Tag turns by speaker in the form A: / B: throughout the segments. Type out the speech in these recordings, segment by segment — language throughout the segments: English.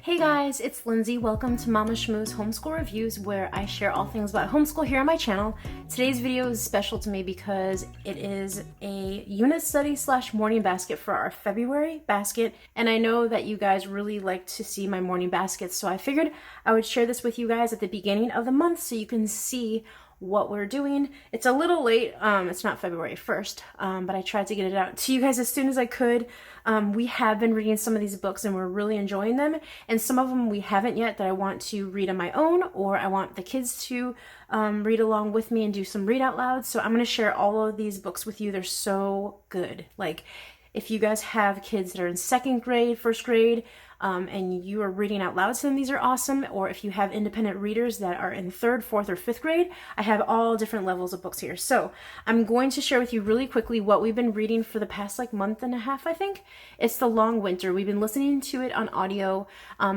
A: Hey guys, it's Lindsay. Welcome to Mama Shmoo's Homeschool Reviews, where I share all things about homeschool here on my channel. Today's video is special to me because it is a unit study / morning basket for our February basket, and I know that you guys really like to see my morning baskets, so I figured I would share this with you guys at the beginning of the month so you can see what we're doing. It's a little late, it's not February 1st, but I tried to get it out to you guys as soon as I could. We have been reading some of these books and we're really enjoying them, and some of them we haven't yet that I want to read on my own, or I want the kids to read along with me and do some read out loud. So I'm going to share all of these books with you. They're so good. Like, if you guys have kids that are in second grade, first grade, and you are reading out loud to them, these are awesome. Or if you have independent readers that are in third, fourth, or fifth grade, I have all different levels of books here. So I'm going to share with you really quickly what we've been reading for the past month and a half, I think. It's The Long Winter. We've been listening to it on audio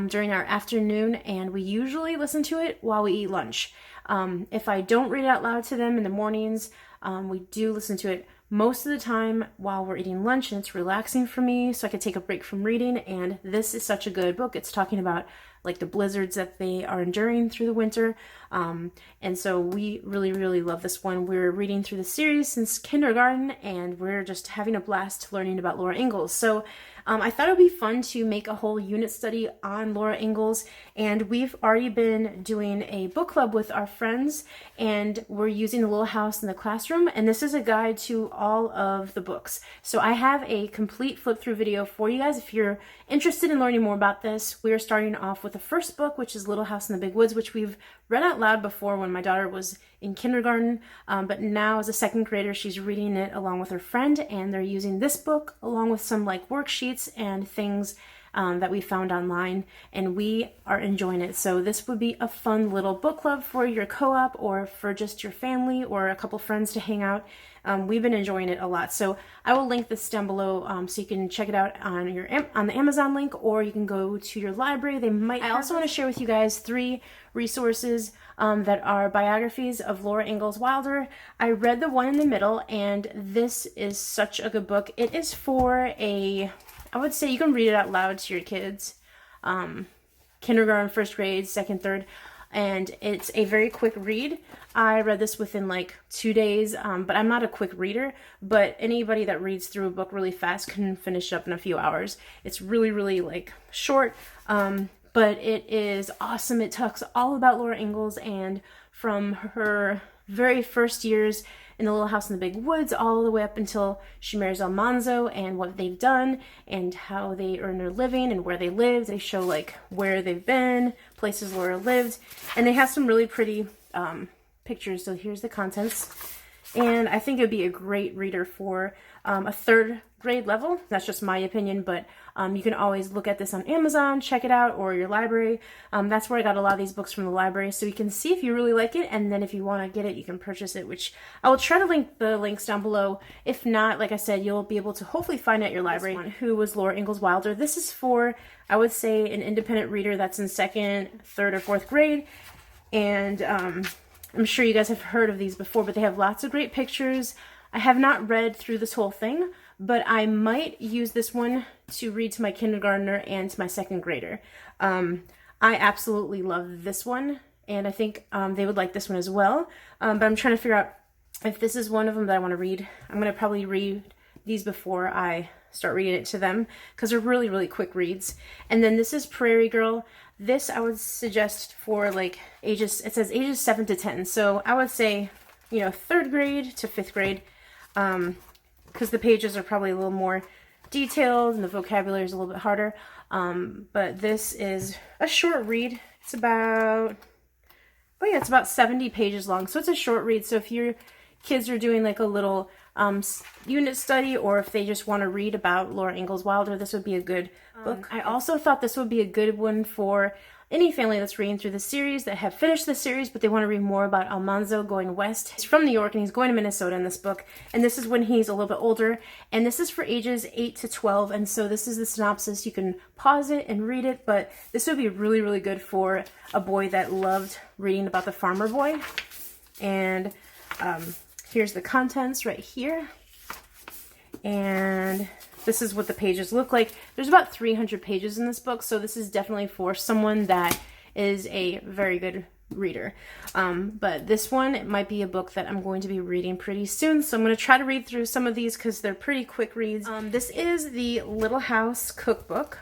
A: during our afternoon, and we usually listen to it while we eat lunch. If I don't read it out loud to them in the mornings, we do listen to it most of the time while we're eating lunch, and it's relaxing for me so I could take a break from reading. And this is such a good book. It's talking about like the blizzards that they are enduring through the winter, and so we really love this one. We're reading through the series since kindergarten, and we're just having a blast learning about Laura Ingalls. So I thought it would be fun to make a whole unit study on Laura Ingalls, and we've already been doing a book club with our friends, and we're using the Little House in the Classroom, and this is a guide to all of the books. So I have a complete flip through video for you guys if you're interested in learning more about this. We are starting off with the first book, which is Little House in the Big Woods, which we've read out loud before when my daughter was in kindergarten, but now as a second grader she's reading it along with her friend, and they're using this book along with some worksheets and things that we found online, and we are enjoying it. So this would be a fun little book club for your co-op or for just your family or a couple friends to hang out. We've been enjoying it a lot, so I will link this down below so you can check it out on the Amazon link, or you can go to your library. They might. I also want to share with you guys 3 resources that are biographies of Laura Ingalls Wilder. I read the one in the middle, and this is such a good book. It is for I would say you can read it out loud to your kids, kindergarten, first grade, second, third, and it's a very quick read. I read this within 2 days, but I'm not a quick reader, but anybody that reads through a book really fast can finish it up in a few hours. It's really short, but it is awesome. It talks all about Laura Ingalls, and from her very first years in the Little House in the Big Woods all the way up until she marries Almanzo, and what they've done and how they earn their living and where they lived. They show where they've been, places Laura lived, and they have some really pretty pictures. So here's the contents, and I think it would be a great reader for a third grade level. That's just my opinion, but you can always look at this on Amazon, check it out, or your library. That's where I got a lot of these books from, the library, so you can see if you really like it, and then if you want to get it, you can purchase it, which I will try to link the links down below. If not, like I said, you'll be able to hopefully find it at your library. Who was Laura Ingalls Wilder? This is for, I would say, an independent reader that's in second, third, or fourth grade, and I'm sure you guys have heard of these before, but they have lots of great pictures. I have not read through this whole thing, but I might use this one to read to my kindergartner and to my second grader. I absolutely love this one, and I think they would like this one as well, but I'm trying to figure out if this is one of them that I want to read. I'm going to probably read these before I start reading it to them, because they're really quick reads. And then this is Prairie Girl. This I would suggest for ages, it says ages 7 to 10, so I would say, third grade to fifth grade, because the pages are probably a little more detailed and the vocabulary is a little bit harder. But this is a short read. It's about, it's about 70 pages long, so it's a short read. So if your kids are doing a little unit study, or if they just want to read about Laura Ingalls Wilder, this would be a good book. I also thought this would be a good one for any family that's reading through the series, that have finished the series, but they want to read more about Almanzo going west. He's from New York, and he's going to Minnesota in this book, and this is when he's a little bit older, and this is for ages 8 to 12, and so this is the synopsis. You can pause it and read it, but this would be really good for a boy that loved reading about the farmer boy. And here's the contents right here, and this is what the pages look like. There's about 300 pages in this book, so this is definitely for someone that is a very good reader. But this one, it might be a book that I'm going to be reading pretty soon, so I'm going to try to read through some of these because they're pretty quick reads. This is the Little House Cookbook,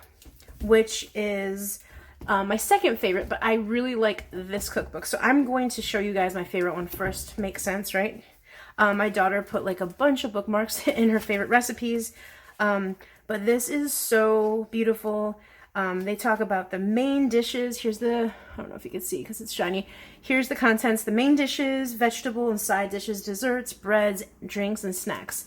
A: which is my second favorite, but I really like this cookbook. So I'm going to show you guys my favorite one first. Makes sense, right? My daughter put like a bunch of bookmarks in her favorite recipes, but this is so beautiful. They talk about the main dishes. Here's the, I don't know if you can see because it's shiny. Here's the contents: the main dishes, vegetable and side dishes, desserts, breads, drinks, and snacks.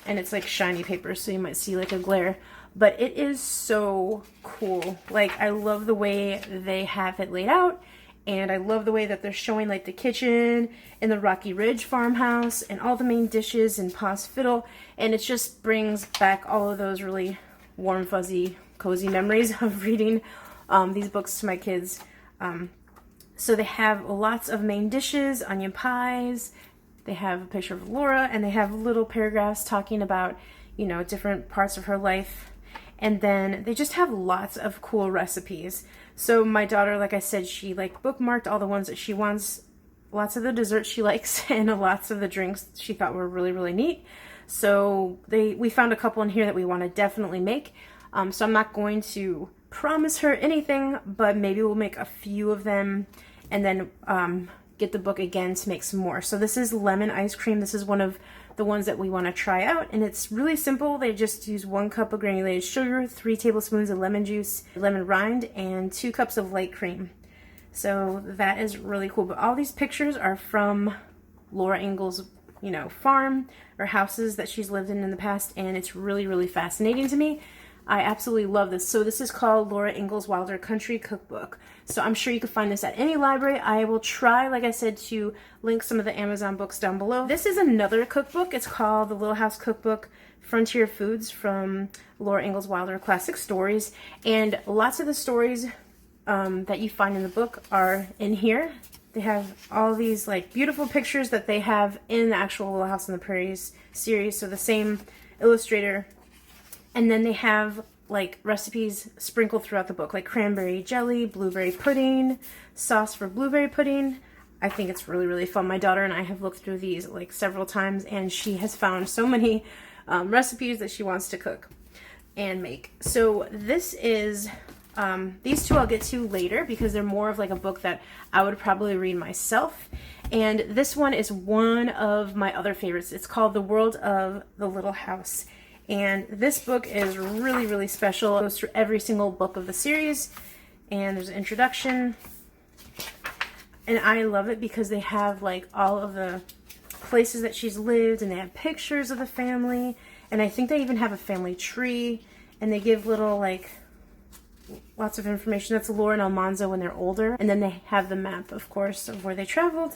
A: And it's like shiny paper, so you might see like a glare. But it is so cool. Like, I love the way they have it laid out. And I love the way that they're showing like the kitchen and the Rocky Ridge farmhouse and all the main dishes and Pa's fiddle. And it just brings back all of those really warm, fuzzy, cozy memories of reading these books to my kids. So they have lots of main dishes, onion pies. They have a picture of Laura, and they have little paragraphs talking about, you know, different parts of her life. And then they just have lots of cool recipes. So my daughter, like I said, she like bookmarked all the ones that she wants, lots of the desserts she likes, and lots of the drinks she thought were really, really neat. So we found a couple in here that we want to definitely make. So I'm not going to promise her anything, but maybe we'll make a few of them and then get the book again to make some more. So this is lemon ice cream. This is one of the ones that we want to try out, and it's really simple. They just use 1 cup of granulated sugar, 3 tablespoons of lemon juice, lemon rind, and 2 cups of light cream. So that is really cool. But all these pictures are from Laura Ingalls, you know, farm or houses that she's lived in the past, and it's really, really fascinating to me. I absolutely love this. So this is called Laura Ingalls Wilder Country Cookbook. So I'm sure you can find this at any library. I will try, like I said, to link some of the Amazon books down below. This is another cookbook. It's called The Little House Cookbook, Frontier Foods, from Laura Ingalls Wilder Classic Stories. And lots of the stories that you find in the book are in here. They have all these like beautiful pictures that they have in the actual Little House on the Prairies series. So the same illustrator. And then they have like recipes sprinkled throughout the book, like cranberry jelly, blueberry pudding, sauce for blueberry pudding. I think it's really, really fun. My daughter and I have looked through these like several times, and she has found so many recipes that she wants to cook and make. So this is, these two I'll get to later because they're more of like a book that I would probably read myself. And this one is one of my other favorites. It's called The World of the Little House. And this book is really, really special. It goes through every single book of the series, and there's an introduction. And I love it because they have like all of the places that she's lived, and they have pictures of the family, and I think they even have a family tree, and they give little like lots of information. That's Laura and Almanzo when they're older, and then they have the map, of course, of where they traveled.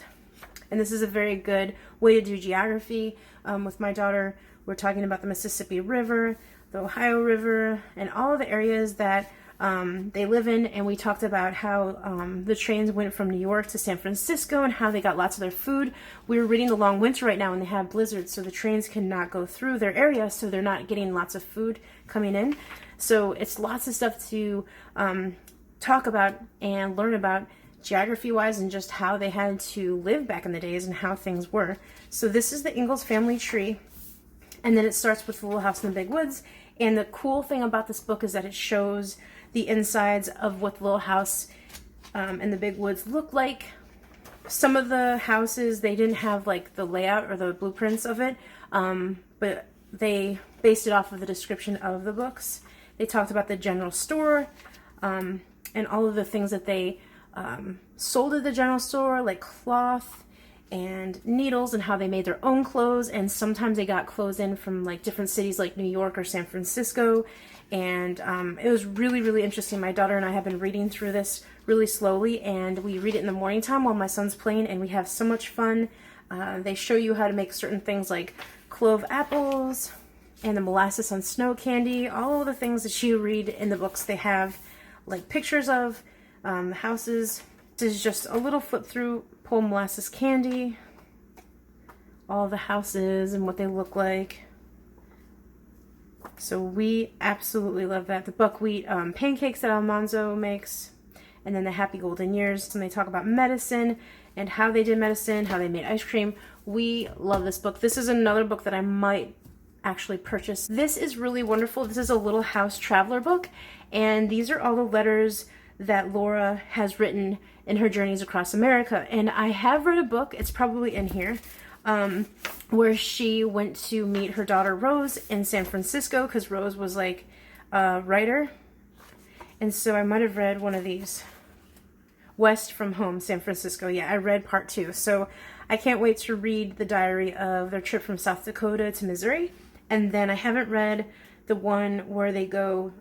A: And this is a very good way to do geography. With my daughter, we're talking about the Mississippi River, the Ohio River, and all of the areas that they live in. And we talked about how the trains went from New York to San Francisco and how they got lots of their food. We were reading The Long Winter right now, and they have blizzards, so the trains cannot go through their area, so they're not getting lots of food coming in. So it's lots of stuff to talk about and learn about geography-wise, and just how they had to live back in the days and how things were. So this is the Ingalls family tree. And then it starts with The Little House in the Big Woods. And the cool thing about this book is that it shows the insides of what the Little House in the Big Woods looked like. Some of the houses, they didn't have like the layout or the blueprints of it, but they based it off of the description of the books. They talked about the general store and all of the things that they sold at the general store, like cloth and needles, and how they made their own clothes. And sometimes they got clothes in from like different cities like New York or San Francisco. And it was really, really interesting. My daughter and I have been reading through this really slowly, and we read it in the morning time while my son's playing, and we have so much fun. They show you how to make certain things like clove apples and the molasses on snow candy. All of the things that you read in the books, they have like pictures of the houses. This is just a little flip through, pull molasses candy, all the houses and what they look like. So we absolutely love that. The buckwheat pancakes that Almanzo makes, and then the Happy Golden Years. And they talk about medicine and how they did medicine, how they made ice cream. We love this book. This is another book that I might actually purchase. This is really wonderful. This is a Little House Traveler book, and these are all the letters that Laura has written in her journeys across America. And I have read a book, it's probably in here, where she went to meet her daughter Rose in San Francisco, because Rose was like a writer. And so I might have read one of these. West from Home, San Francisco. Yeah, I read part 2. So I can't wait to read the diary of their trip from South Dakota to Missouri. And then I haven't read the one where they go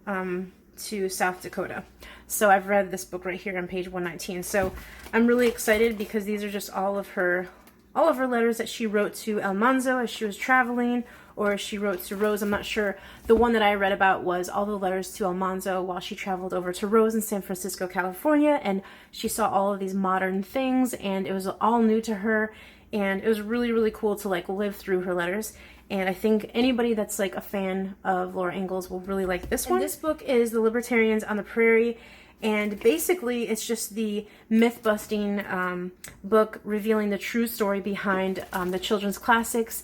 A: to South Dakota. So I've read this book right here on page 119. So I'm really excited because these are just all of her letters that she wrote to Almanzo as she was traveling, or she wrote to Rose. I'm not sure. The one that I read about was all the letters to Almanzo while she traveled over to Rose in San Francisco, California, and she saw all of these modern things, and it was all new to her, and it was really, really cool to like live through her letters. And I think anybody that's like a fan of Laura Ingalls will really like this one. And this book is The Libertarians on the Prairie, and basically it's just the myth-busting book revealing the true story behind the children's classics,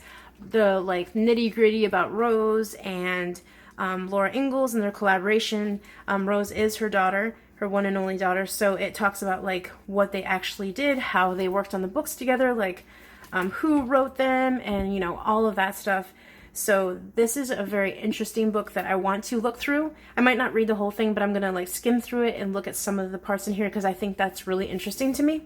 A: the like nitty-gritty about Rose and Laura Ingalls and their collaboration. Rose is her daughter, her one and only daughter, so it talks about like what they actually did, how they worked on the books together, like who wrote them, and you know, all of that stuff. So this is a very interesting book that I want to look through. I might not read the whole thing, but I'm gonna like skim through it and look at some of the parts in here because I think that's really interesting to me.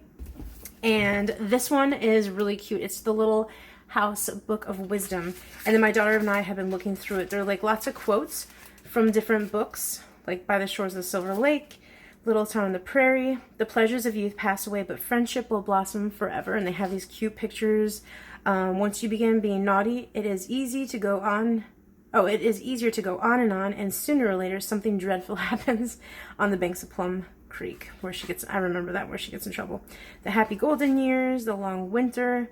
A: And this one is really cute. It's the Little House Book of Wisdom, and then my daughter and I have been looking through it. There are like lots of quotes from different books, like By the Shores of the Silver Lake, Little Town on the Prairie, The Pleasures of Youth Pass Away, but Friendship Will Blossom Forever. And they have these cute pictures. Once you begin being naughty, it is easy to go on. Oh, it is easier to go on, and sooner or later something dreadful happens on the banks of Plum Creek, where she gets, I remember that, where she gets in trouble. The Happy Golden Years, The Long Winter.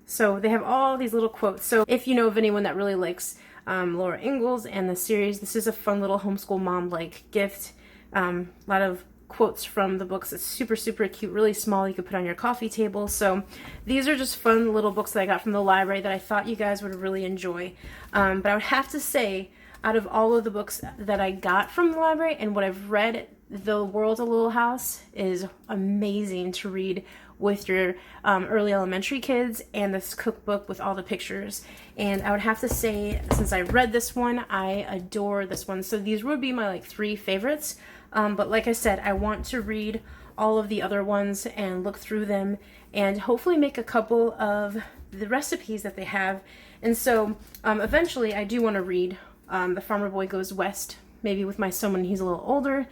A: So they have all these little quotes. So if you know of anyone that really likes Laura Ingalls and the series, this is a fun little homeschool mom like gift. A lot of quotes from the books. It's super, super cute, really small. You could put on your coffee table. So these are just fun little books that I got from the library that I thought you guys would really enjoy. But I would have to say, out of all of the books that I got from the library and what I've read, The World of Little House is amazing to read with your early elementary kids, and this cookbook with all the pictures. And I would have to say, since I read this one, I adore this one. So these would be my like 3 favorites. But like I said, I want to read all of the other ones and look through them and hopefully make a couple of the recipes that they have. And so eventually I do want to read The Farmer Boy Goes West, maybe with my son when he's a little older.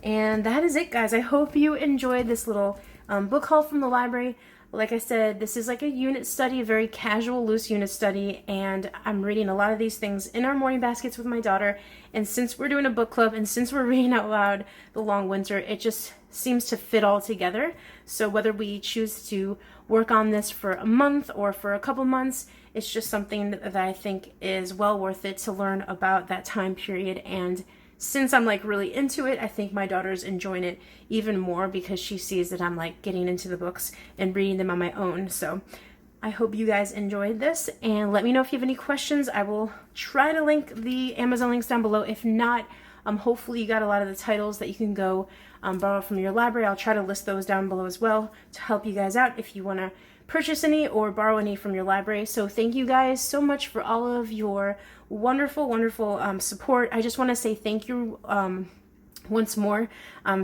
A: And that is it, guys. I hope you enjoyed this little book haul from the library. Like I said, this is like a unit study, a very casual, loose unit study, and I'm reading a lot of these things in our morning baskets with my daughter. And since we're doing a book club and since we're reading out loud The Long Winter, it just seems to fit all together. So whether we choose to work on this for a month or for a couple months, it's just something that I think is well worth it to learn about that time period. And since I'm like really into it, I think my daughter's enjoying it even more because she sees that I'm like getting into the books and reading them on my own. So I hope you guys enjoyed this, and let me know if you have any questions. I will try to link the Amazon links down below. If not, hopefully you got a lot of the titles that you can go borrow from your library. I'll try to list those down below as well to help you guys out if you want to purchase any or borrow any from your library. So thank you guys so much for all of your wonderful support. I just want to say thank you once more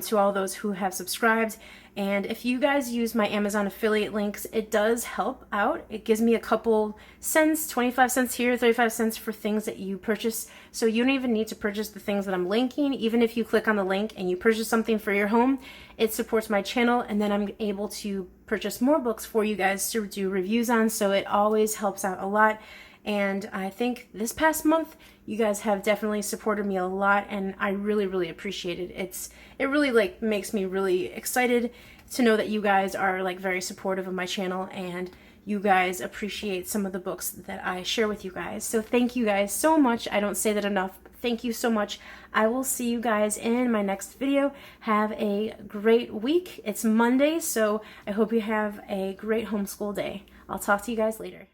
A: to all those who have subscribed. And if you guys use my Amazon affiliate links, it does help out. It gives me a couple cents, 25 cents here, 35 cents for things that you purchase. So you don't even need to purchase the things that I'm linking. Even if you click on the link and you purchase something for your home, it supports my channel, and then I'm able to purchase more books for you guys to do reviews on. So it always helps out a lot. And I think this past month, you guys have definitely supported me a lot, and I really appreciate it. It really like makes me really excited to know that you guys are like very supportive of my channel, and you guys appreciate some of the books that I share with you guys. So thank you guys so much. I don't say that enough. Thank you so much. I will see you guys in my next video. Have a great week. It's Monday, so I hope you have a great homeschool day. I'll talk to you guys later.